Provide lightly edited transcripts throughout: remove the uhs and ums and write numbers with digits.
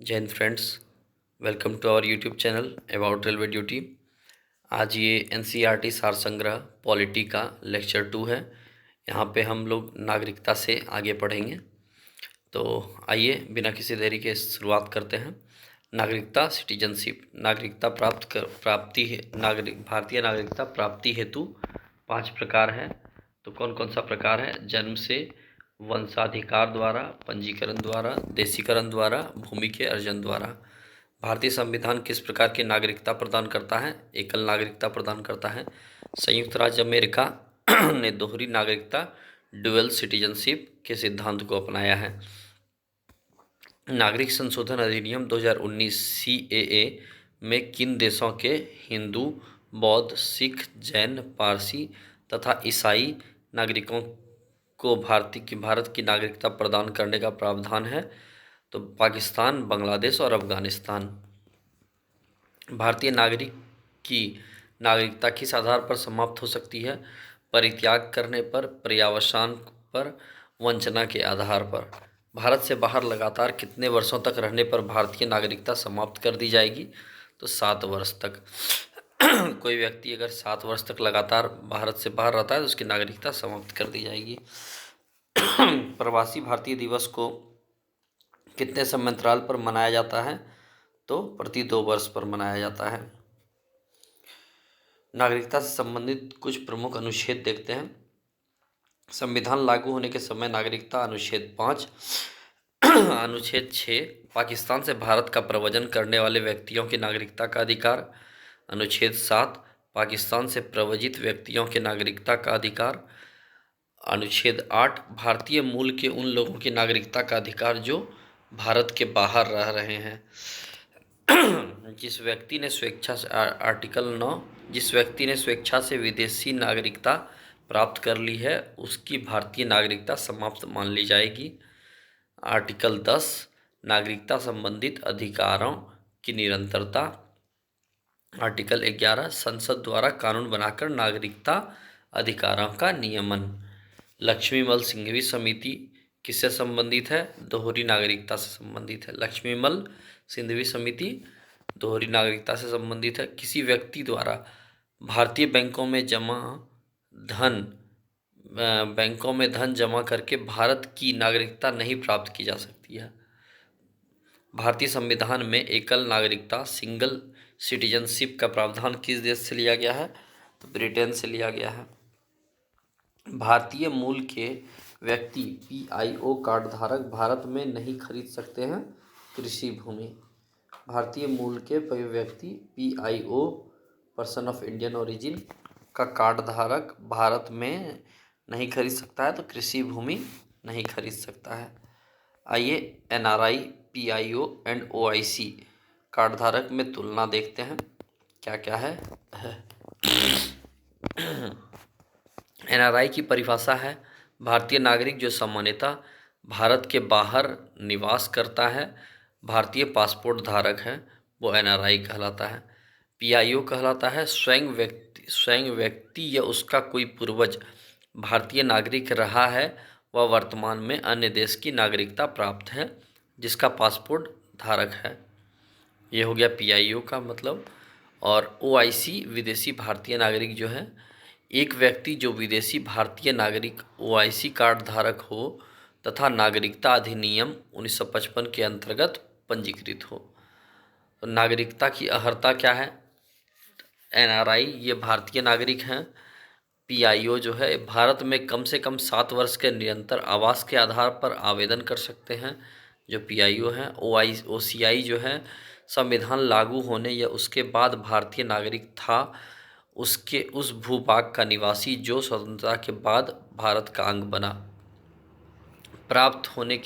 जय हिंद friends. Welcome to our YouTube channel about railway duty. आज ये एनसीईआरटी सार संग्रह पॉलिटी का लेक्चर 2 है। यहाँ पे हम लोग नागरिकता से आगे पढ़ेंगे। तो आइए बिना किसी देरी के शुरुआत करते हैं। नागरिकता सिटीजनशिप। नागरिकता भारतीय नागरिकता प्राप्ति हेतु 5 प्रकार है। तो कौन कौन सा प्रकार है? जन्म से, वंशाधिकार द्वारा, पंजीकरण द्वारा, देशीकरण द्वारा, भूमि के अर्जन द्वारा। भारतीय संविधान किस प्रकार की नागरिकता प्रदान करता है? एकल नागरिकता प्रदान करता है। संयुक्त राज्य अमेरिका ने दोहरी नागरिकता ड्यूअल सिटीजनशिप के सिद्धांत को अपनाया है। नागरिक संशोधन अधिनियम 2019 सीएए में किन देशों के हिंदू, बौद्ध, सिख, जैन, पारसी तथा ईसाई नागरिकों को भारत की नागरिकता प्रदान करने का प्रावधान है? तो पाकिस्तान, बांग्लादेश और अफगानिस्तान। भारतीय नागरिक की नागरिकता किस आधार पर समाप्त हो सकती है? परित्याग करने पर, पर्यावसान पर, वंचना के आधार पर। भारत से बाहर लगातार कितने वर्षों तक रहने पर भारतीय नागरिकता समाप्त कर दी जाएगी? तो 7 वर्ष तक। कोई व्यक्ति अगर 7 वर्ष तक लगातार भारत से बाहर रहता है तो उसकी नागरिकता समाप्त कर दी जाएगी। प्रवासी भारतीय दिवस को कितने समय अंतराल पर मनाया जाता है? तो प्रति 2 वर्ष पर मनाया जाता है। नागरिकता से संबंधित कुछ प्रमुख अनुच्छेद देखते हैं। संविधान लागू होने के समय नागरिकता अनुच्छेद 5। अनुच्छेद 6 पाकिस्तान से भारत का प्रव्रजन करने वाले व्यक्तियों की नागरिकता का अधिकार। अनुच्छेद 7 पाकिस्तान से प्रव्रजित व्यक्तियों के नागरिकता का अधिकार। अनुच्छेद 8 भारतीय मूल के उन लोगों की नागरिकता का अधिकार जो भारत के बाहर रह रहे हैं। जिस व्यक्ति ने स्वेच्छा से आर्टिकल 9 जिस व्यक्ति ने स्वेच्छा से विदेशी नागरिकता प्राप्त कर ली है उसकी भारतीय नागरिकता समाप्त मान ली जाएगी। आर्टिकल 10 नागरिकता संबंधित अधिकारों की निरंतरता। आर्टिकल 11 संसद द्वारा कानून बनाकर नागरिकता अधिकारों का नियमन। लक्ष्मीमल सिंघवी समिति किससे संबंधित है? दोहरी नागरिकता से संबंधित है। लक्ष्मीमल सिंघवी समिति दोहरी नागरिकता से संबंधित है। किसी व्यक्ति द्वारा भारतीय बैंकों में धन जमा करके भारत की नागरिकता नहीं प्राप्त की जा सकती है। भारतीय संविधान में एकल नागरिकता सिंगल सिटीजनशिप का प्रावधान किस देश से लिया गया है? तो ब्रिटेन से लिया गया है। भारतीय मूल के व्यक्ति पीआईओ कार्ड धारक भारत में नहीं खरीद सकते हैं कृषि भूमि। भारतीय मूल के व्यक्ति PIO person of Indian origin का कार्ड धारक भारत में नहीं खरीद सकता है तो कृषि भूमि नहीं खरीद सकता है। आइए NRI, PIO and OIC card धारक में तुलना देखते हैं क्या क्या है। एनआरआई की परिभाषा है भारतीय नागरिक जो सामान्यतः भारत के बाहर निवास करता है, भारतीय पासपोर्ट धारक है, वो एनआरआई कहलाता है। पीआईओ कहलाता है स्वयं व्यक्ति या उसका कोई पूर्वज भारतीय नागरिक रहा है वह वर्तमान में अन्य देश की नागरिकता प्राप्त है जिसका पासपोर्ट धारक है। ये हो गया पीआईओ का मतलब। और ओआईसी विदेशी भारतीय नागरिक जो है, एक व्यक्ति जो विदेशी भारतीय नागरिक ओआईसी कार्ड धारक हो तथा नागरिकता अधिनियम 1955 के अंतर्गत पंजीकृत हो। तो नागरिकता की अर्हता क्या है? एनआरआई ये भारतीय नागरिक हैं। पीआईओ जो है भारत में कम से कम 7 वर्ष के निरंतर आवास के आधार पर आवेदन कर सकते हैं जो पीआईओ हैं। ओसीआई जो है संविधान लागू होने या उसके बाद भारतीय नागरिक था उसके उस भूभाग का निवासी जो स्वतंत्रता के बाद भारत का अंग बना। प्राप्त होने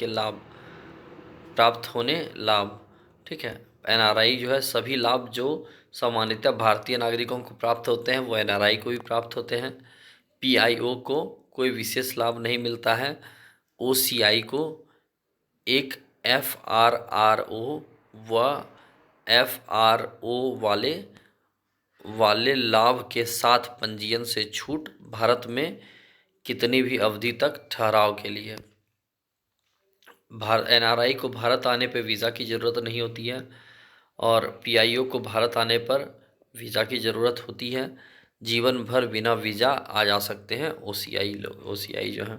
लाभ, ठीक है। एनआरआई जो है सभी लाभ जो सामान्यतः भारतीय नागरिकों को प्राप्त होते हैं वो एनआरआई को भी प्राप्त होते हैं। पीआईओ को कोई विशेष लाभ नहीं मिलता है। ओसीआई को एक एफआरआरओ व एफआरओ वाले लाभ के साथ पंजीयन से छूट भारत में कितनी भी अवधि तक ठहराव के लिए। एनआरआई को भारत आने पर वीज़ा की ज़रूरत नहीं होती है, और पीआईओ को भारत आने पर वीज़ा की ज़रूरत होती है। जीवन भर बिना वीज़ा आ जा सकते हैं ओसीआई जो है।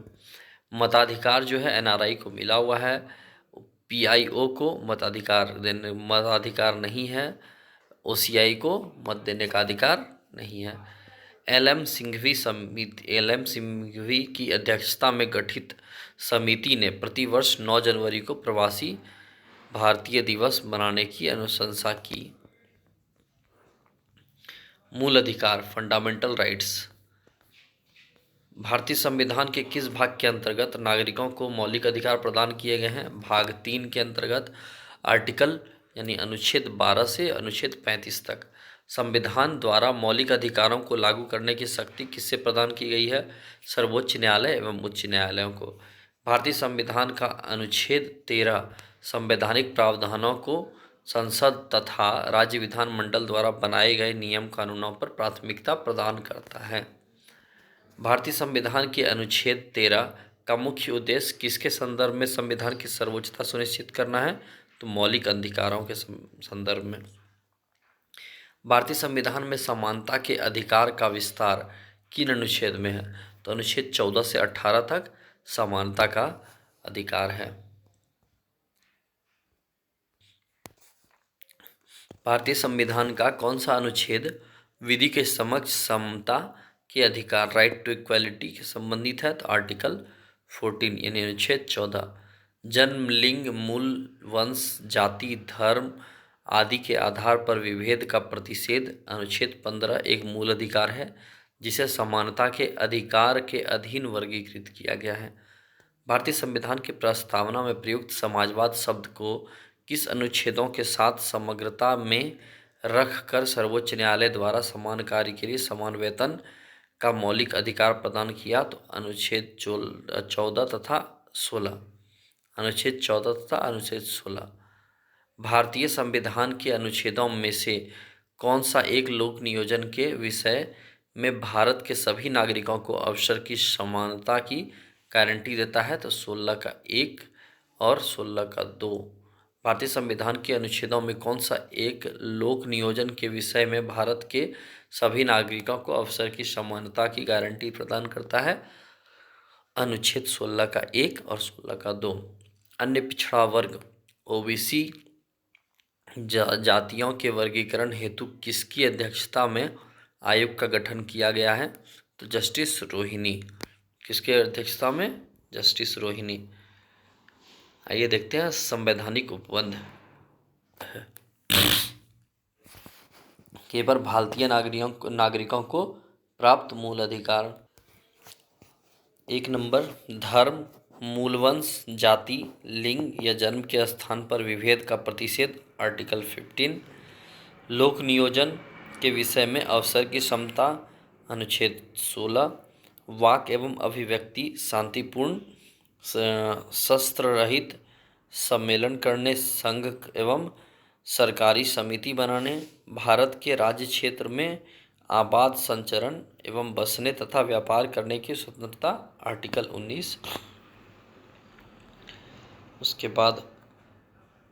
मताधिकार जो है एनआरआई को मिला हुआ है, पीआईओ को मताधिकार नहीं है, ओसीआई को मत देने का अधिकार नहीं है। एल एम सिंघवी की अध्यक्षता में गठित समिति ने प्रतिवर्ष 9 जनवरी को प्रवासी भारतीय दिवस मनाने की अनुशंसा की। मूल अधिकार फंडामेंटल राइट्स। भारतीय संविधान के किस भाग के अंतर्गत नागरिकों को मौलिक अधिकार प्रदान किए गए हैं? भाग 3 के अंतर्गत आर्टिकल यानी अनुच्छेद 12 से अनुच्छेद 35 तक। संविधान द्वारा मौलिक अधिकारों को लागू करने की शक्ति किससे प्रदान की गई है? सर्वोच्च न्यायालय एवं उच्च न्यायालयों को। भारतीय संविधान का अनुच्छेद 13 संवैधानिक प्रावधानों को संसद तथा राज्य विधानमंडल द्वारा बनाए गए नियम कानूनों पर प्राथमिकता प्रदान करता है। भारतीय संविधान के अनुच्छेद 13 का मुख्य उद्देश्य किसके संदर्भ में संविधान की सर्वोच्चता सुनिश्चित करना है? तो मौलिक अधिकारों के संदर्भ में। भारतीय संविधान में समानता के अधिकार का विस्तार किन अनुच्छेद में है? तो अनुच्छेद 14 से 18 तक समानता का अधिकार है। भारतीय संविधान का कौन सा अनुच्छेद विधि के समक्ष समता के अधिकार राइट टू इक्वालिटी के संबंधित है? तो आर्टिकल 14 यानी अनुच्छेद 14। जन्म, लिंग, मूल वंश, जाति, धर्म आदि के आधार पर विभेद का प्रतिषेध अनुच्छेद 15 एक मूल अधिकार है जिसे समानता के अधिकार के अधीन वर्गीकृत किया गया है। भारतीय संविधान की प्रस्तावना में प्रयुक्त समाजवाद शब्द को किस अनुच्छेदों के साथ समग्रता में रखकर सर्वोच्च न्यायालय द्वारा समान कार्य के लिए समान वेतन का मौलिक अधिकार प्रदान किया? तो अनुच्छेद 14 तथा 16। अनुच्छेद 14 तथा अनुच्छेद 16। भारतीय संविधान के अनुच्छेदों में से कौन सा एक लोक नियोजन के विषय में भारत के सभी नागरिकों को अवसर की समानता की गारंटी देता है? तो 16 का 1 और 16 का 2। भारतीय संविधान के अनुच्छेदों में कौन सा एक लोक नियोजन के विषय में भारत के सभी नागरिकों को अवसर की समानता की गारंटी प्रदान करता है? अनुच्छेद 16 का 1 और 16 का 2। अन्य पिछड़ा वर्ग ओबीसी जातियों के वर्गीकरण हेतु किसकी अध्यक्षता में आयोग का गठन किया गया है? तो जस्टिस रोहिणी। किसके अध्यक्षता में? जस्टिस रोहिणी। आइए देखते हैं संवैधानिक उपबंध। केवल भारतीय नागरिकों को प्राप्त मूल अधिकार। 1 नंबर धर्म, मूलवंश, जाति, लिंग या जन्म के स्थान पर विभेद का प्रतिषेध आर्टिकल 15। लोक नियोजन के विषय में अवसर की समता अनुच्छेद 16। वाक एवं अभिव्यक्ति शांतिपूर्ण शस्त्र रहित सम्मेलन करने, संघ एवं सरकारी समिति बनाने, भारत के राज्य क्षेत्र में आबाद संचरण एवं बसने तथा व्यापार करने की स्वतंत्रता आर्टिकल 19। उसके बाद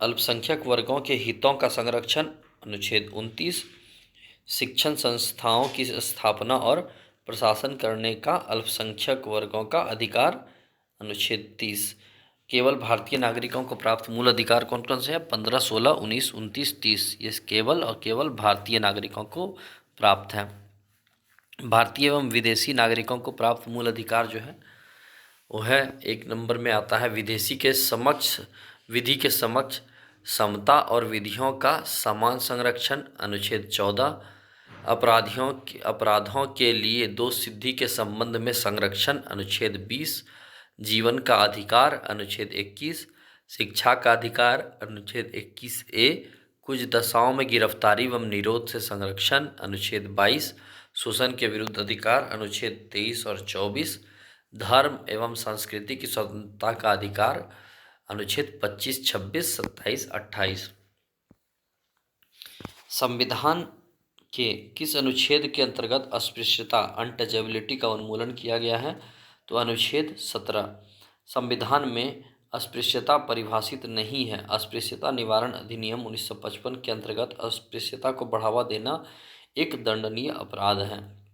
अल्पसंख्यक वर्गों के हितों का संरक्षण अनुच्छेद 29। शिक्षण संस्थाओं की स्थापना और प्रशासन करने का अल्पसंख्यक वर्गों का अधिकार अनुच्छेद 30। केवल भारतीय नागरिकों को प्राप्त मूल अधिकार कौन कौन से हैं? 15, 16, 19, 29, 30। ये केवल और केवल भारतीय नागरिकों को प्राप्त है। भारतीय एवं विदेशी नागरिकों को प्राप्त मूल अधिकार जो है वो है 1 नंबर में आता है विधि के समक्ष समता और विधियों का समान संरक्षण अनुच्छेद 14। अपराधों के लिए दोष सिद्धि के संबंध में संरक्षण अनुच्छेद 20। जीवन का अधिकार अनुच्छेद 21। शिक्षा का अधिकार अनुच्छेद 21A। कुछ दशाओं में गिरफ्तारी एवं निरोध से संरक्षण अनुच्छेद 22। शोषण के विरुद्ध अधिकार अनुच्छेद 23 और 24। धर्म एवं संस्कृति की स्वतंत्रता का अधिकार अनुच्छेद 25, 26, 27, 28। संविधान के किस अनुच्छेद के अंतर्गत अस्पृश्यता अनटचेबिलिटी का उन्मूलन किया गया है? तो अनुच्छेद 17। संविधान में अस्पृश्यता परिभाषित नहीं है। अस्पृश्यता निवारण अधिनियम 1955 के अंतर्गत अस्पृश्यता को बढ़ावा देना एक दंडनीय अपराध है।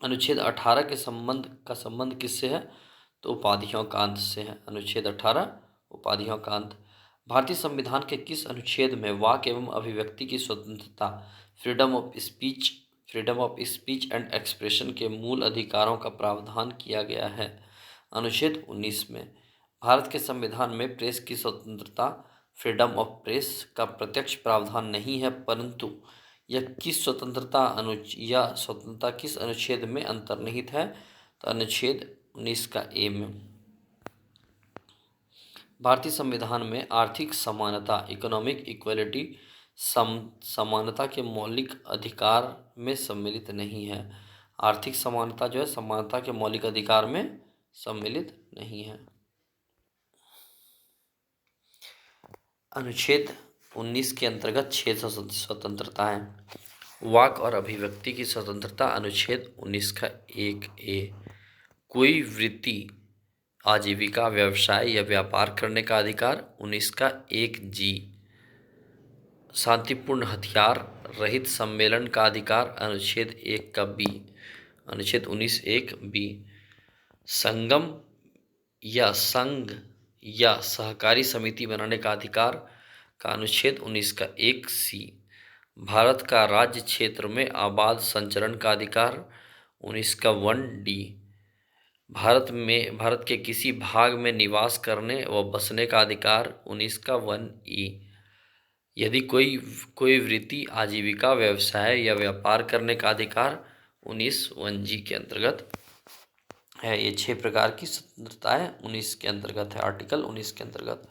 अनुच्छेद 18 के संबंध किससे है? तो उपाधियों का अंत से है। अनुच्छेद 18 उपाधियों का अंत। भारतीय संविधान के किस अनुच्छेद में वाक एवं अभिव्यक्ति की स्वतंत्रता, freedom of speech and expression के मूल अधिकारों का प्रावधान किया गया है? अनुच्छेद 19 में। भारत के संविधान में प्रेस की स्वतंत्रता, फ्रीडम ऑफ प्रेस का प्रत्यक्ष प्रावधान नहीं है, परंतु यह स्वतंत्रता किस अनुच्छेद में अंतर्निहित है? तो अनुच्छेद 19 का ए में। भारतीय संविधान में आर्थिक समानता, इकोनॉमिक इक्वलिटी, समानता के मौलिक अधिकार में सम्मिलित नहीं है। आर्थिक समानता जो है समानता के मौलिक अधिकार में सम्मिलित नहीं है। अनुच्छेद 19 के अंतर्गत 6 स्वतंत्रता है। वाक और अभिव्यक्ति की स्वतंत्रता, अनुच्छेद 19 का 1A। कोई वृत्ति, आजीविका, व्यवसाय या व्यापार करने का अधिकार, 19 का 1G। शांतिपूर्ण हथियार रहित सम्मेलन का अधिकार, अनुच्छेद 1 का B। अनुच्छेद 19 1B। संघ या सहकारी समिति बनाने का अधिकार का अनुच्छेद 19 का 1C। भारत का राज्य क्षेत्र में आबाद संचरण का अधिकार, 19 का 1D। भारत के किसी भाग में निवास करने व बसने का अधिकार, 19 का 1E। यदि कोई वृत्ति, आजीविका, व्यवसाय या व्यापार करने का अधिकार, 19 1G के अंतर्गत है। ये 6 प्रकार की स्वतंत्रता है 19 के अंतर्गत है, आर्टिकल 19 के अंतर्गत।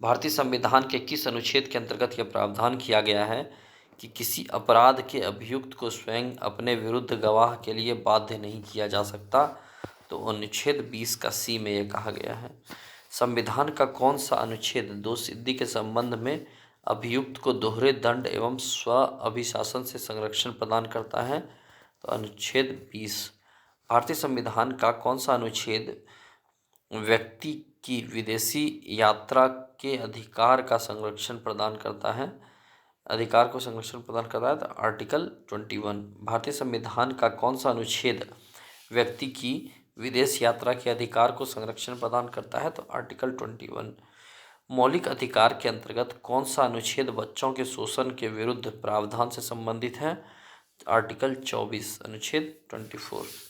भारतीय संविधान के किस अनुच्छेद के अंतर्गत यह प्रावधान किया गया है कि किसी अपराध के अभियुक्त को स्वयं अपने विरुद्ध गवाह के लिए बाध्य नहीं किया जा सकता? तो अनुच्छेद 20 का C में यह कहा गया है। संविधान का कौन सा अनुच्छेद दोषसिद्धि के संबंध में अभियुक्त को दोहरे दंड एवं स्व अभिशासन से संरक्षण प्रदान करता है? तो अनुच्छेद 20। भारतीय संविधान का कौन सा अनुच्छेद व्यक्ति की विदेशी यात्रा के अधिकार को संरक्षण प्रदान करता है? तो आर्टिकल 21। भारतीय संविधान का कौन सा अनुच्छेद व्यक्ति की विदेश यात्रा के अधिकार को संरक्षण प्रदान करता है? तो आर्टिकल 21। मौलिक अधिकार के अंतर्गत कौन सा अनुच्छेद बच्चों के शोषण के विरुद्ध प्रावधान से संबंधित है? आर्टिकल 24, अनुच्छेद 24।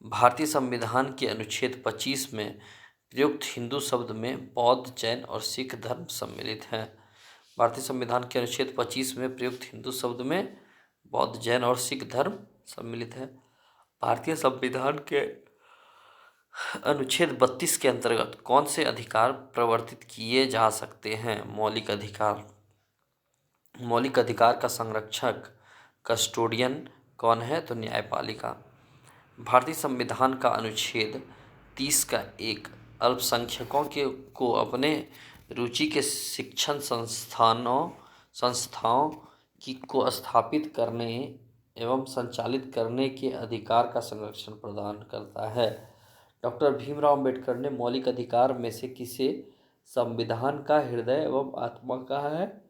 भारतीय संविधान के अनुच्छेद 25 में प्रयुक्त हिंदू शब्द में बौद्ध, जैन और सिख धर्म सम्मिलित है। भारतीय संविधान के अनुच्छेद 25 में प्रयुक्त हिंदू शब्द में बौद्ध, जैन और सिख धर्म सम्मिलित है। भारतीय संविधान के अनुच्छेद 32 के अंतर्गत कौन से अधिकार प्रवर्तित किए जा सकते हैं? मौलिक अधिकार। मौलिक अधिकार का संरक्षक, कस्टोडियन कौन है? तो न्यायपालिका। भारतीय संविधान का अनुच्छेद 30 का 1 अल्पसंख्यकों को अपने रुचि के शिक्षण संस्थाओं को स्थापित करने एवं संचालित करने के अधिकार का संरक्षण प्रदान करता है। डॉक्टर भीमराव अम्बेडकर ने मौलिक अधिकार में से किसे संविधान का हृदय एवं आत्मा कहा है?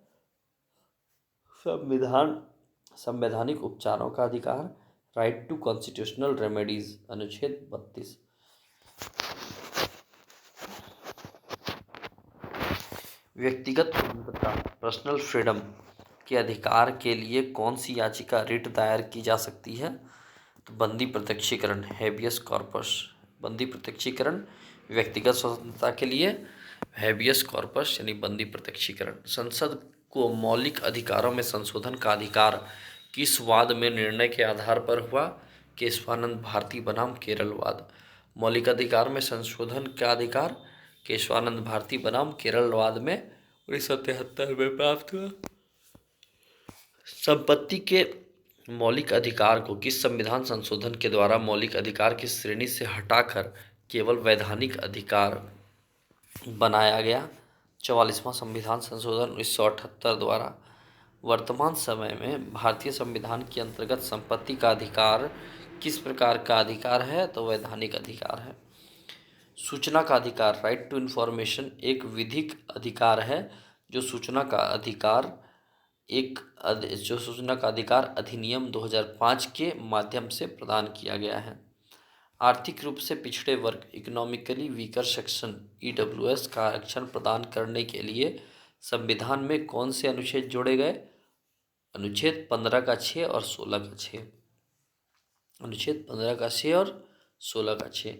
संवैधानिक उपचारों का अधिकार, राइट टू कॉन्स्टिट्यूशनल रेमेडीज, अनुच्छेद 32। व्यक्तिगत स्वतंत्रता, पर्सनल फ्रीडम के अधिकार के लिए कौन सी याचिका रिट दायर की जा सकती है? तो बंदी प्रत्यक्षीकरण, हेबियस कॉर्पस। बंदी प्रत्यक्षीकरण व्यक्तिगत स्वतंत्रता के लिए, हेबियस कॉर्पस यानी बंदी प्रत्यक्षीकरण। संसद को मौलिक अधिकारों में संशोधन का अधिकार किस वाद में निर्णय के आधार पर हुआ? केशवानंद भारती बनाम केरलवाद। मौलिक अधिकार में संशोधन का अधिकार केशवानंद भारती बनाम केरलवाद में 1973 में प्राप्त हुआ। संपत्ति के मौलिक अधिकार को किस संविधान संशोधन के द्वारा मौलिक अधिकार की श्रेणी से हटाकर केवल वैधानिक अधिकार बनाया गया? 44वां संविधान संशोधन 1978 द्वारा। वर्तमान समय में भारतीय संविधान के अंतर्गत संपत्ति का अधिकार किस प्रकार का अधिकार है? तो वैधानिक अधिकार है। सूचना का अधिकार, राइट टू इन्फॉर्मेशन, एक विधिक अधिकार है जो सूचना का अधिकार जो सूचना का अधिकार अधिनियम 2005 के माध्यम से प्रदान किया गया है। आर्थिक रूप से पिछड़े वर्ग, इकोनॉमिकली वीकर सेक्शन, ईडब्ल्यूएस का आरक्षण प्रदान करने के लिए संविधान में कौन से अनुच्छेद जोड़े गए? अनुच्छेद 15 का 6 और 16 का 6। अनुच्छेद 15 का 6 और 16 का 6।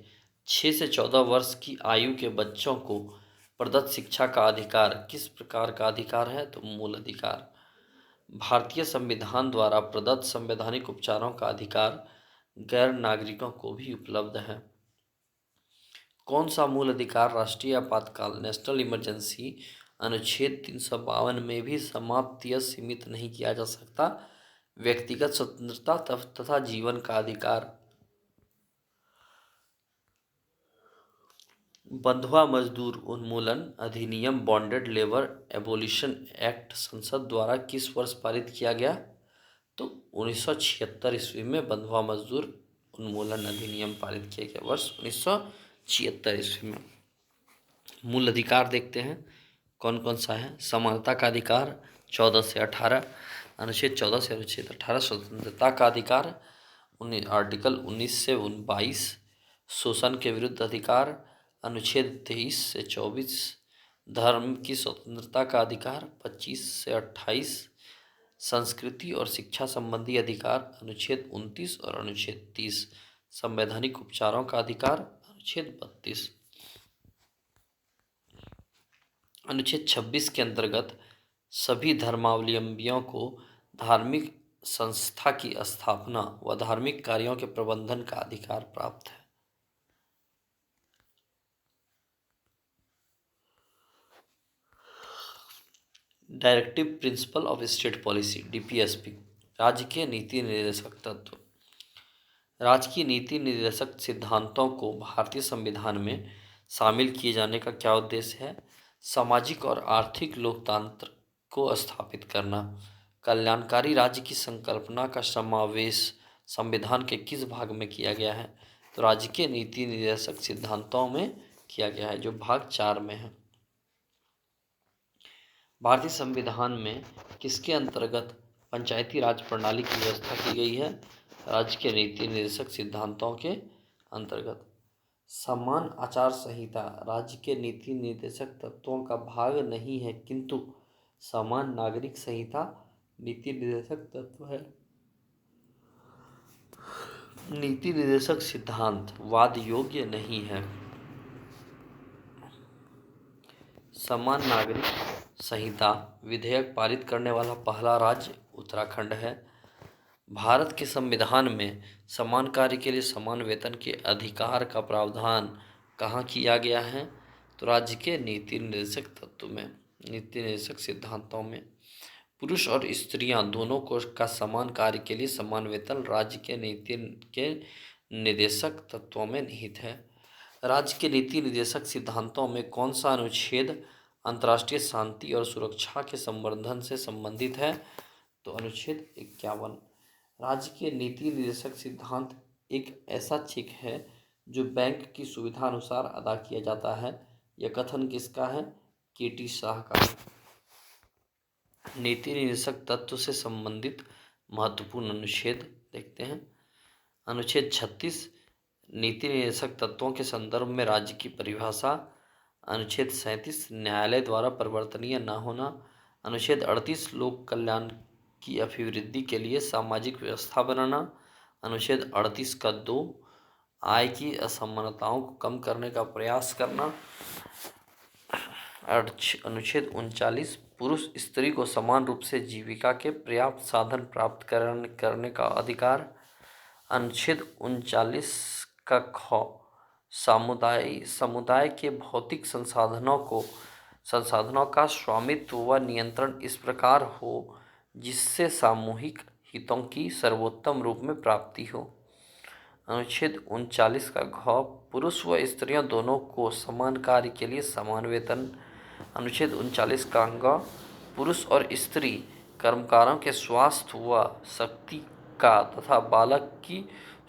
6 से 14 वर्ष की आयु के बच्चों को प्रदत्त शिक्षा का अधिकार किस प्रकार का अधिकार है? तो मूल अधिकार। भारतीय संविधान द्वारा प्रदत्त संवैधानिक उपचारों का अधिकार गैर नागरिकों को भी उपलब्ध है। कौन सा मूल अधिकार राष्ट्रीय आपातकाल, नेशनल इमरजेंसी, अनुच्छेद 352 में भी समाप्त या सीमित नहीं किया जा सकता? व्यक्तिगत स्वतंत्रता तथा जीवन का अधिकार। बंधुआ मजदूर उन्मूलन अधिनियम, बॉन्डेड लेबर एबोलिशन एक्ट संसद द्वारा किस वर्ष पारित किया गया? तो 1976 ईस्वी में बंधुआ मजदूर उन्मूलन अधिनियम पारित किया गया, वर्ष 1976 ईस्वी में। मूल अधिकार देखते हैं कौन कौन सा है। समानता का अधिकार 14 से 18, अनुच्छेद 14 से अनुच्छेद 18। स्वतंत्रता का अधिकार आर्टिकल 19 से 22। शोषण के विरुद्ध अधिकार अनुच्छेद 23 से 24। धर्म की स्वतंत्रता का अधिकार 25 से 28। संस्कृति और शिक्षा संबंधी अधिकार अनुच्छेद 29 और अनुच्छेद 30। संवैधानिक उपचारों का अधिकार अनुच्छेद 32। अनुच्छेद 26 के अंतर्गत सभी धर्मावलंबियों को धार्मिक संस्था की स्थापना व धार्मिक कार्यों के प्रबंधन का अधिकार प्राप्त है। Directive principle of state policy, DPSP. राज्य के नीति निर्देशक तत्व। राज्य की नीति निर्देशक सिद्धांतों को भारतीय संविधान में शामिल किए जाने का क्या उद्देश्य है? सामाजिक और आर्थिक लोकतंत्र को स्थापित करना। कल्याणकारी राज्य की संकल्पना का समावेश संविधान के किस भाग में किया गया है? तो राज्य के नीति निर्देशक सिद्धांतों में किया गया है, जो भाग 4 में है। भारतीय संविधान में किसके अंतर्गत पंचायती राज प्रणाली की व्यवस्था की गई है? राज्य के नीति निर्देशक सिद्धांतों के अंतर्गत। समान आचार संहिता राज्य के नीति निर्देशक तत्वों का भाग नहीं है, किंतु समान नागरिक संहिता नीति निर्देशक तत्व है। नीति निर्देशक सिद्धांत वाद योग्य नहीं है। समान नागरिक संहिता विधेयक पारित करने वाला पहला राज्य उत्तराखंड है। भारत के संविधान में समान कार्य के लिए समान वेतन के अधिकार का प्रावधान कहाँ किया गया है? तो राज्य के नीति निर्देशक तत्व में, नीति निर्देशक सिद्धांतों में। पुरुष और स्त्रियां दोनों को का समान कार्य के लिए समान वेतन राज्य के नीति के निर्देशक तत्वों में निहित है। राज्य के नीति निर्देशक सिद्धांतों में कौन सा अनुच्छेद अंतर्राष्ट्रीय शांति और सुरक्षा के संवर्धन से संबंधित है? तो अनुच्छेद 51। राज्य के नीति निर्देशक सिद्धांत एक ऐसा चेक है जो बैंक की सुविधा अनुसार अदा किया जाता है। यह कथन किसका है? केटी शाह का। नीति निर्देशक तत्व से संबंधित महत्वपूर्ण अनुच्छेद देखते हैं। अनुच्छेद 36 नीति निर्देशक तत्वों के संदर्भ में राज्य की परिभाषा। अनुच्छेद 37 न्यायालय द्वारा परिवर्तनीय न होना। अनुच्छेद 38 लोक कल्याण की अभिवृद्धि के लिए सामाजिक व्यवस्था बनाना। अनुच्छेद 38 का 2 आय की असमानताओं को कम करने का प्रयास करना। अनुच्छेद 39 पुरुष स्त्री को समान रूप से जीविका के पर्याप्त साधन प्राप्त करने का अधिकार। अनुच्छेद 39 का ख समुदाय के भौतिक संसाधनों का स्वामित्व व नियंत्रण इस प्रकार हो जिससे सामूहिक हितों की सर्वोत्तम रूप में प्राप्ति हो। अनुच्छेद 39 का घ पुरुष व स्त्रियों दोनों को समान कार्य के लिए समान वेतन। अनुच्छेद 39 का ग पुरुष और स्त्री कर्मकारों के स्वास्थ्य व शक्ति का तथा बालक की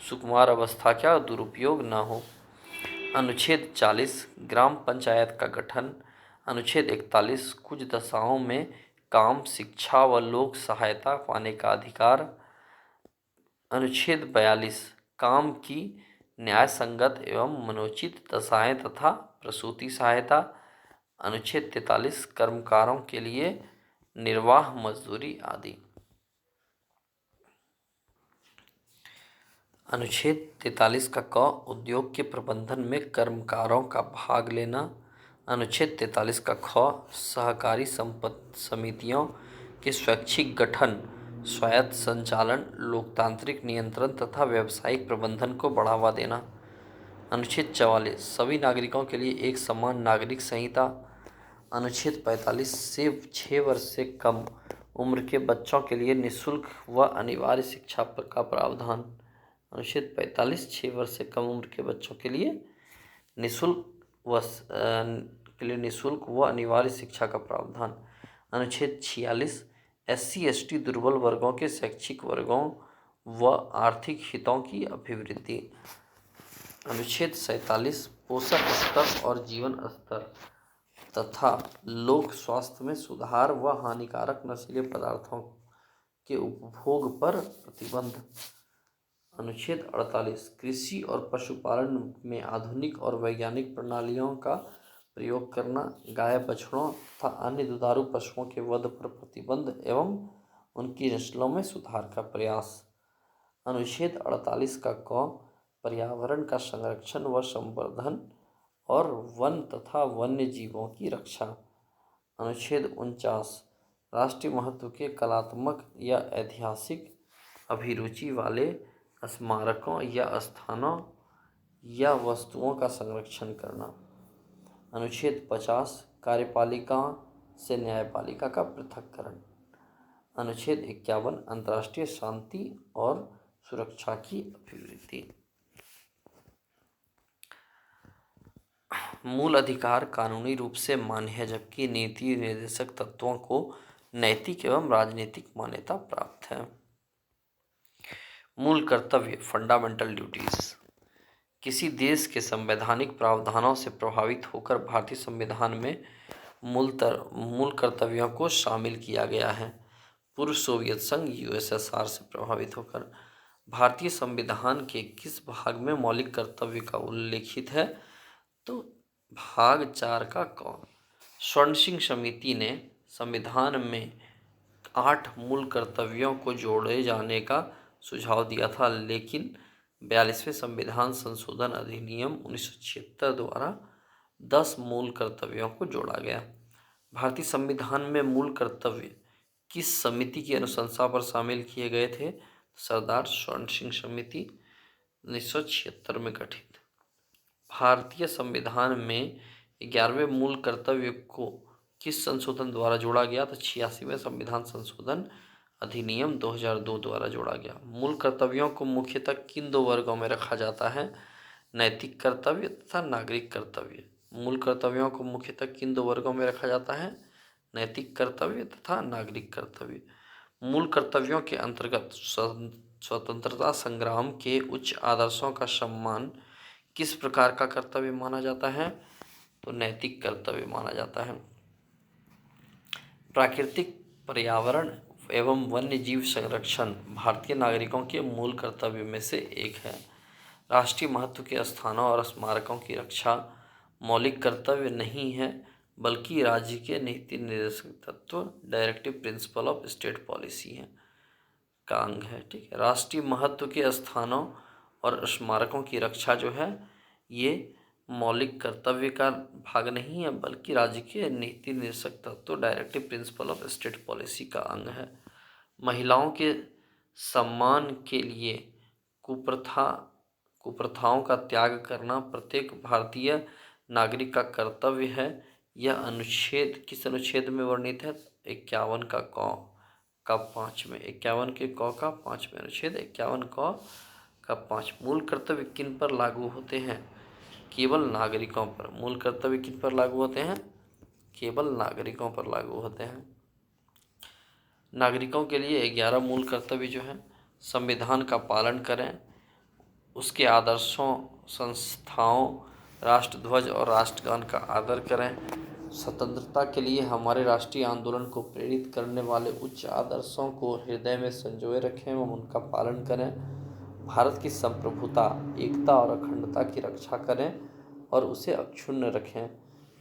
सुकुमार अवस्था का दुरुपयोग न हो। अनुच्छेद 40 ग्राम पंचायत का गठन। अनुच्छेद 41 कुछ दशाओं में काम, शिक्षा व लोक सहायता पाने का अधिकार। अनुच्छेद 42 काम की न्याय संगत एवं मनोचित दशाएं तथा प्रसूति सहायता। अनुच्छेद 43 कर्मकारों के लिए निर्वाह मजदूरी आदि। अनुच्छेद 43 का क उद्योग के प्रबंधन में कर्मकारों का भाग लेना। अनुच्छेद 43 का ख सहकारी समितियों के स्वैच्छिक गठन, स्वायत्त संचालन, लोकतांत्रिक नियंत्रण तथा व्यावसायिक प्रबंधन को बढ़ावा देना। अनुच्छेद 44 सभी नागरिकों के लिए एक समान नागरिक संहिता। अनुच्छेद 45 से 6 वर्ष से कम उम्र के बच्चों के लिए निःशुल्क व अनिवार्य शिक्षा का प्रावधान। अनुच्छेद 45 6 वर्ष से कम उम्र के बच्चों के लिए निःशुल्क व अनिवार्य शिक्षा का प्रावधान। अनुच्छेद 46 SC ST दुर्बल वर्गों के शैक्षिक वर्गों व आर्थिक हितों की अभिवृद्धि। अनुच्छेद 47 पोषक स्तर और जीवन स्तर तथा लोक स्वास्थ्य में सुधार व हानिकारक नशीले पदार्थों के उपभोग पर प्रतिबंध। अनुच्छेद 48 कृषि और पशुपालन में आधुनिक और वैज्ञानिक प्रणालियों का प्रयोग करना, गाय, बछड़ों तथा अन्य दुधारू पशुओं के वध पर प्रतिबंध एवं उनकी नस्लों में सुधार का प्रयास। अनुच्छेद 48 का क पर्यावरण का संरक्षण व संवर्धन और वन तथा वन्य जीवों की रक्षा। अनुच्छेद 49 राष्ट्रीय महत्व के कलात्मक या ऐतिहासिक अभिरुचि वाले स्मारकों या स्थानों या वस्तुओं का संरक्षण करना। अनुच्छेद 50 कार्यपालिका से न्यायपालिका का पृथक्करण। अनुच्छेद 51 अंतर्राष्ट्रीय शांति और सुरक्षा की अभिवृद्धि। मूल अधिकार कानूनी रूप से मान्य है, जबकि नीति निर्देशक तत्वों को नैतिक एवं राजनीतिक मान्यता प्राप्त है। मूल कर्तव्य फंडामेंटल ड्यूटीज। किसी देश के संवैधानिक प्रावधानों से प्रभावित होकर भारतीय संविधान में मूल कर्तव्यों को शामिल किया गया है। पूर्व सोवियत संघ USSR से प्रभावित होकर भारतीय संविधान के किस भाग में मौलिक कर्तव्य का उल्लेखित है? तो भाग 4 का क। स्वर्ण सिंह समिति ने संविधान में 8 मूल कर्तव्यों को जोड़े जाने का सुझाव दिया था, लेकिन 42वें संविधान संशोधन अधिनियम 1976 द्वारा 10 मूल कर्तव्यों को जोड़ा गया। भारतीय संविधान में मूल कर्तव्य किस समिति की अनुशंसा पर शामिल किए गए थे? सरदार स्वर्ण सिंह समिति 1976 में गठित। भारतीय संविधान में 11वें मूल कर्तव्य को किस संशोधन द्वारा जोड़ा गया? तो 86वें संविधान संशोधन अधिनियम 2002 द्वारा जोड़ा गया। मूल कर्तव्यों को मुख्यतः किन 2 वर्गों में रखा जाता है? नैतिक कर्तव्य तथा नागरिक कर्तव्य। मूल कर्तव्यों को मुख्यतः किन 2 वर्गों में रखा जाता है? नैतिक कर्तव्य तथा नागरिक कर्तव्य। मूल कर्तव्यों के अंतर्गत स्वतंत्रता संग्राम के उच्च आदर्शों का सम्मान किस प्रकार का कर्तव्य माना जाता है? तो नैतिक कर्तव्य माना जाता है। प्राकृतिक पर्यावरण एवं वन्य जीव संरक्षण भारतीय नागरिकों के मूल कर्तव्य में से एक है। राष्ट्रीय महत्व के स्थानों और स्मारकों की रक्षा मौलिक कर्तव्य नहीं है, बल्कि राज्य के नीति निर्देशक तत्व directive principle of state policy है का अंग है। ठीक है, राष्ट्रीय महत्व के स्थानों और स्मारकों की रक्षा जो है ये मौलिक कर्तव्य का भाग नहीं है, बल्कि राज्य के नीति निर्देशक तत्व directive principle of state policy का अंग है। महिलाओं के सम्मान के लिए कुप्रथाओं का त्याग करना प्रत्येक भारतीय नागरिक का कर्तव्य है। यह अनुच्छेद किस अनुच्छेद में वर्णित है? 51 का क का 5 में। 51 के क का 5 में अनुच्छेद 51 क का 5। मूल कर्तव्य किन पर लागू होते हैं? केवल नागरिकों पर। मूल कर्तव्य किन पर लागू होते हैं? केवल नागरिकों पर लागू होते हैं। नागरिकों के लिए 11 मूल कर्तव्य जो हैं, संविधान का पालन करें, उसके आदर्शों, संस्थाओं राष्ट्रध्वज और राष्ट्रगान का आदर करें। स्वतंत्रता के लिए हमारे राष्ट्रीय आंदोलन को प्रेरित करने वाले उच्च आदर्शों को हृदय में संजोए रखें एवं उनका पालन करें। भारत की संप्रभुता, एकता और अखंडता की रक्षा करें और उसे अक्षुण्ण रखें।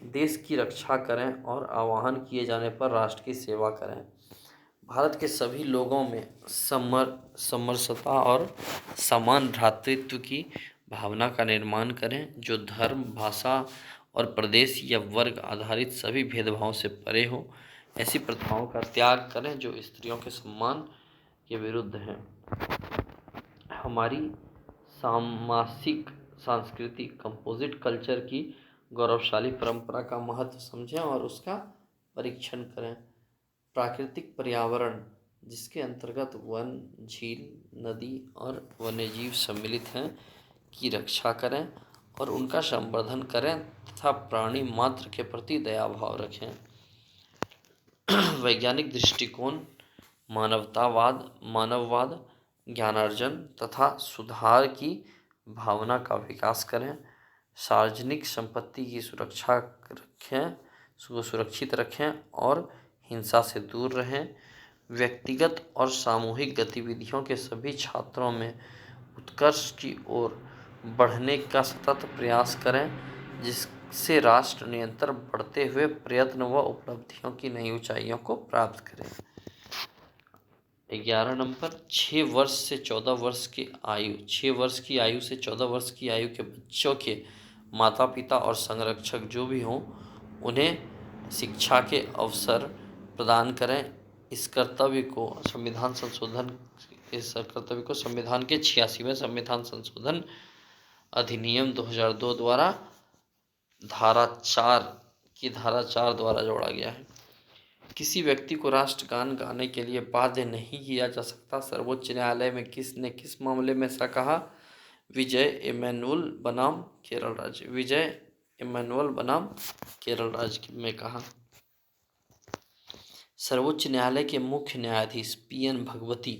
देश की रक्षा करें और आह्वान किए जाने पर राष्ट्र की सेवा करें। भारत के सभी लोगों में समरसता और समान भ्रातृत्व की भावना का निर्माण करें, जो धर्म, भाषा और प्रदेश या वर्ग आधारित सभी भेदभावों से परे हो। ऐसी प्रथाओं का त्याग करें जो स्त्रियों के सम्मान के विरुद्ध हैं। हमारी सामासिक संस्कृति, कंपोजिट कल्चर की गौरवशाली परंपरा का महत्व समझें और उसका परीक्षण करें। प्राकृतिक पर्यावरण, जिसके अंतर्गत वन, झील, नदी और वन्यजीव सम्मिलित हैं, की रक्षा करें और उनका संवर्धन करें तथा प्राणी मात्र के प्रति दया भाव रखें। वैज्ञानिक दृष्टिकोण, मानववाद, ज्ञानार्जन तथा सुधार की भावना का विकास करें। सार्वजनिक संपत्ति की सुरक्षित रखें और हिंसा से दूर रहें। व्यक्तिगत और सामूहिक गतिविधियों के सभी छात्रों में उत्कर्ष की ओर बढ़ने का सतत प्रयास करें, जिससे राष्ट्र निरंतर बढ़ते हुए प्रयत्न व उपलब्धियों की नई ऊंचाइयों को प्राप्त करें। 11 नंबर, 6 वर्ष से 14 वर्ष की आयु 6 वर्ष की आयु से 14 वर्ष की आयु के बच्चों के माता पिता और संरक्षक जो भी हों, उन्हें शिक्षा के अवसर प्रदान करें। इस कर्तव्य को संविधान के 86वें संविधान संशोधन अधिनियम 2002 द्वारा धारा 4 द्वारा जोड़ा गया है। किसी व्यक्ति को राष्ट्रगान गाने के लिए बाध्य नहीं किया जा सकता। सर्वोच्च न्यायालय में किसने किस मामले में ऐसा कहा? विजय इमैनुअल बनाम केरल राज्य में कहा। सर्वोच्च न्यायालय के मुख्य न्यायाधीश PN भगवती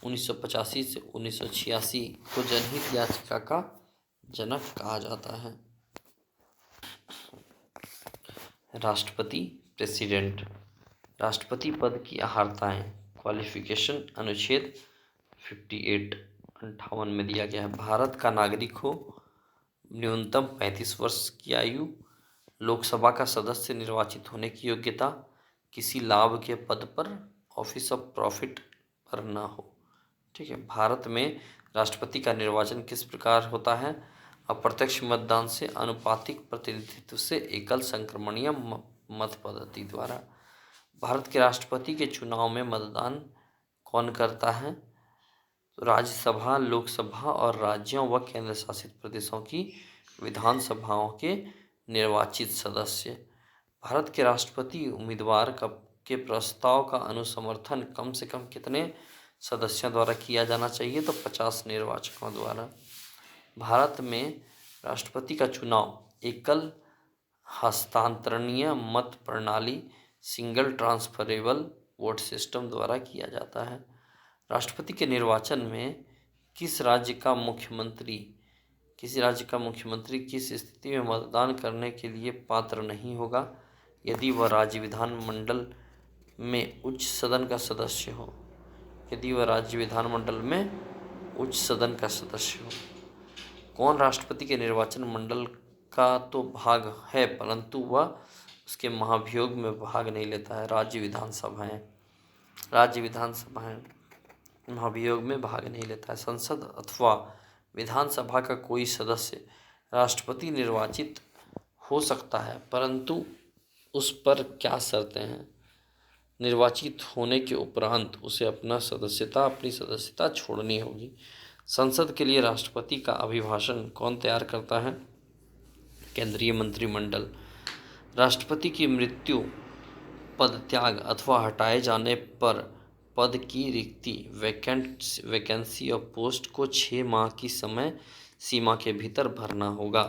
1985 से 1986 को जनहित याचिका का जनक कहा जाता है। राष्ट्रपति, प्रेसिडेंट। राष्ट्रपति पद की अहर्ताएं, क्वालिफिकेशन अनुच्छेद 58 में दिया गया है। भारत का नागरिक हो, न्यूनतम 35 वर्ष की आयु, लोकसभा का सदस्य निर्वाचित होने की योग्यता, किसी लाभ के पद पर, ऑफिस ऑफ प्रॉफिट पर ना हो। ठीक है। भारत में राष्ट्रपति का निर्वाचन किस प्रकार होता है? अप्रत्यक्ष मतदान से, आनुपातिक प्रतिनिधित्व से, एकल संक्रमणीय मत पद्धति द्वारा। भारत के राष्ट्रपति के चुनाव में मतदान कौन करता है? तो राज्यसभा, लोकसभा और राज्यों व केंद्र शासित प्रदेशों की विधानसभाओं के निर्वाचित सदस्य। भारत के राष्ट्रपति उम्मीदवार के प्रस्ताव का अनुसमर्थन कम से कम कितने सदस्यों द्वारा किया जाना चाहिए? तो 50 निर्वाचकों द्वारा। भारत में राष्ट्रपति का चुनाव एकल हस्तांतरणीय मत प्रणाली, सिंगल ट्रांसफरेबल वोट सिस्टम द्वारा किया जाता है। राष्ट्रपति के निर्वाचन में किसी राज्य का मुख्यमंत्री किस स्थिति में मतदान करने के लिए पात्र नहीं होगा? यदि वह राज्य विधानमंडल में उच्च सदन का सदस्य हो। कौन राष्ट्रपति के निर्वाचन मंडल का तो भाग है, परंतु वह उसके महाभियोग में भाग नहीं लेता है? राज्य विधानसभाएं महाभियोग में भाग नहीं लेता है। संसद अथवा विधानसभा का कोई सदस्य राष्ट्रपति निर्वाचित हो सकता है, परंतु उस पर क्या शर्तें हैं? निर्वाचित होने के उपरांत उसे अपनी सदस्यता छोड़नी होगी। संसद के लिए राष्ट्रपति का अभिभाषण कौन तैयार करता है? केंद्रीय मंत्रिमंडल। राष्ट्रपति की मृत्यु, पदत्याग अथवा हटाए जाने पर पद की रिक्ति, वैकेंसी ऑफ पोस्ट को 6 माह की समय सीमा के भीतर भरना होगा।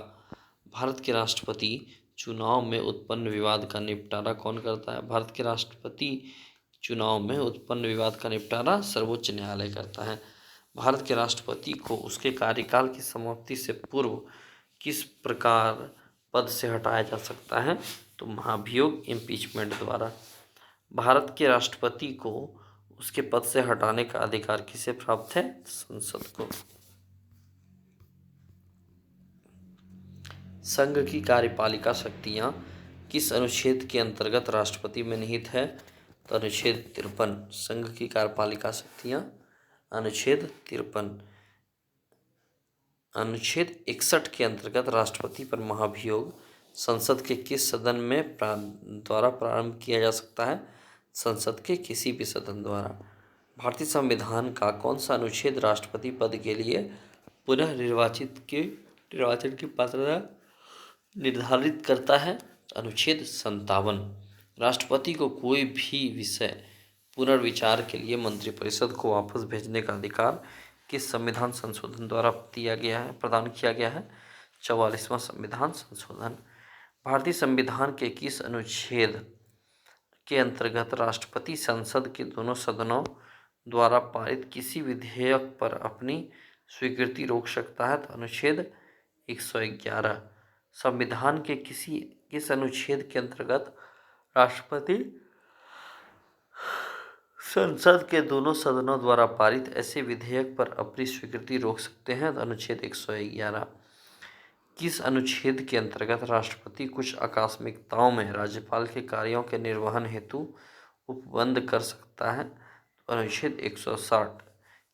भारत के राष्ट्रपति चुनाव में उत्पन्न विवाद का निपटारा कौन करता है? भारत के राष्ट्रपति चुनाव में उत्पन्न विवाद का निपटारा सर्वोच्च न्यायालय करता है। भारत के राष्ट्रपति को उसके कार्यकाल की समाप्ति से पूर्व किस प्रकार पद से हटाया जा सकता है? तो महाभियोग, इम्पीचमेंट द्वारा। भारत के राष्ट्रपति को उसके पद से हटाने का अधिकार किसे प्राप्त है? संसद को। संघ की कार्यपालिका शक्तियां किस अनुच्छेद के अंतर्गत राष्ट्रपति में निहित है? तो अनुच्छेद 53। संघ की कार्यपालिका शक्तियां अनुच्छेद 53। अनुच्छेद 61 के अंतर्गत राष्ट्रपति पर महाभियोग संसद के किस सदन में द्वारा प्रारंभ किया जा सकता है? संसद के किसी भी सदन द्वारा। भारतीय संविधान का कौन सा अनुच्छेद राष्ट्रपति पद के लिए पुनः निर्वाचन की पात्रता निर्धारित करता है? अनुच्छेद 57। राष्ट्रपति को कोई भी विषय पुनर्विचार के लिए मंत्रिपरिषद को वापस भेजने का अधिकार किस संविधान संशोधन द्वारा प्रदान किया गया है? 44वां संविधान संशोधन। भारतीय संविधान के किस अनुच्छेद के अंतर्गत राष्ट्रपति संसद के दोनों सदनों द्वारा पारित किसी विधेयक पर अपनी स्वीकृति रोक सकता है? तो अनुच्छेद 111। संविधान के किस अनुच्छेद के अंतर्गत राष्ट्रपति संसद के दोनों सदनों द्वारा पारित ऐसे विधेयक पर अपनी स्वीकृति रोक सकते हैं? तो अनुच्छेद 111। किस अनुच्छेद के अंतर्गत राष्ट्रपति कुछ आकस्मिकताओं में राज्यपाल के कार्यों के निर्वहन हेतु उपबंध कर सकता है? तो अनुच्छेद 160।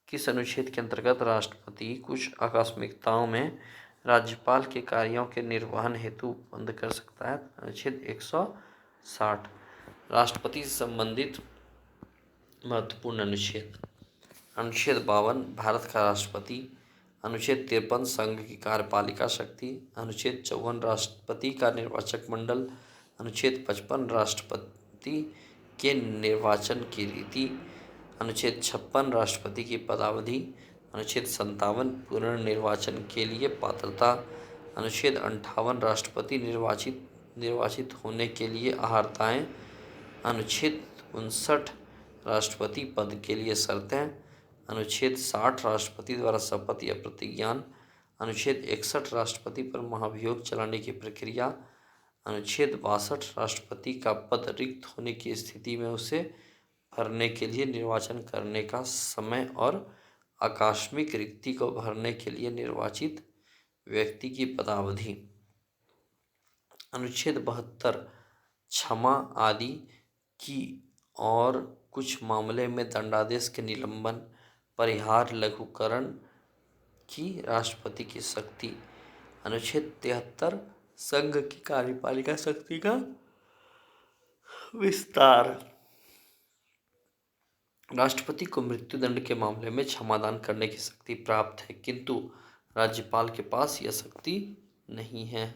किस अनुच्छेद के अंतर्गत राष्ट्रपति कुछ आकस्मिकताओं में राज्यपाल के कार्यों के निर्वहन हेतु उपबंध कर सकता है? अनुच्छेद 160। राष्ट्रपति से संबंधित महत्वपूर्ण अनुच्छेद। अनुच्छेद 52 भारत का राष्ट्रपति। अनुच्छेद 53 संघ की कार्यपालिका शक्ति। अनुच्छेद 54 राष्ट्रपति का निर्वाचक मंडल। अनुच्छेद 55 राष्ट्रपति के निर्वाचन की रीति। अनुच्छेद 56 राष्ट्रपति की पदावधि। अनुच्छेद 57 पुनर्निर्वाचन के लिए पात्रता। अनुच्छेद 58 राष्ट्रपति निर्वाचित होने के लिए अर्हताएँ। अनुच्छेद 59 राष्ट्रपति पद के लिए शर्तें। अनुच्छेद 60 राष्ट्रपति द्वारा शपथ या प्रतिज्ञान। अनुच्छेद 61 राष्ट्रपति पर महाभियोग चलाने की प्रक्रिया। अनुच्छेद 62 राष्ट्रपति का पद रिक्त होने की स्थिति में उसे भरने के लिए निर्वाचन करने का समय और आकस्मिक रिक्ति को भरने के लिए निर्वाचित व्यक्ति की पदावधि। अनुच्छेद 72 क्षमा आदि की और कुछ मामले में दंडादेश के निलंबन, परिहार, लघुकरण की राष्ट्रपति की शक्ति। अनुच्छेद 73 संघ की कार्यपालिका शक्ति का विस्तार। राष्ट्रपति को मृत्युदंड के मामले में क्षमादान करने की शक्ति प्राप्त है, किंतु राज्यपाल के पास यह शक्ति नहीं है।